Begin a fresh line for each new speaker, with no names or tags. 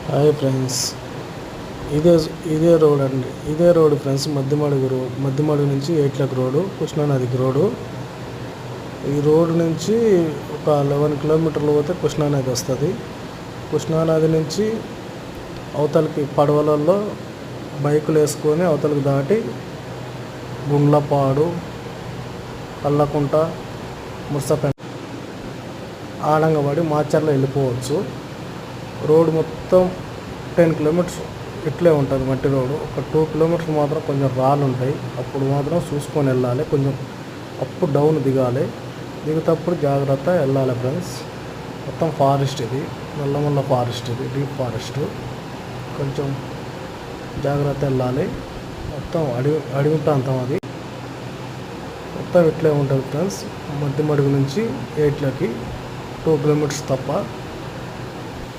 Hi friends, ఇదే ఇదే road అండి. ఇదే రోడ్ ఫ్రెండ్స్, మధ్యమడుగు నుంచి ఏట్లకు రోడ్డు, కృష్ణానదికి రోడ్డు. ఈ రోడ్డు నుంచి ఒక 11 కిలోమీటర్లు పోతే కృష్ణానది వస్తుంది. కృష్ణానది నుంచి అవతలకి పడవలలో బైకులు వేసుకొని అవతలకి దాటి గుండ్లపాడు, కల్లకుంట, ముసపెంట ఆడంగబడి మాచర్ల వెళ్ళిపోవచ్చు. రోడ్డు మొత్తం 10 కిలోమీటర్స్ ఇట్లే ఉంటుంది మట్టి రోడ్డు. ఒక 2 కిలోమీటర్స్ మాత్రం కొంచెం రాళ్ళు ఉంటాయి, అప్పుడు మాత్రం చూసుకొని వెళ్ళాలి. కొంచెం అప్పుడు డౌన్ దిగాలి, దిగుతప్పుడు జాగ్రత్త వెళ్ళాలి ఫ్రెండ్స్. మొత్తం ఫారెస్ట్, ఇది నల్లమల్ల ఫారెస్ట్, ఇది డీప్ ఫారెస్ట్. కొంచెం జాగ్రత్త వెళ్ళాలి. మొత్తం అడవి ప్రాంతం అది. మొత్తం ఇట్లే ఉంటుంది ఫ్రెండ్స్. మధ్యమడుగు నుంచి ఏట్లకి 2 కిలోమీటర్స్ తప్ప.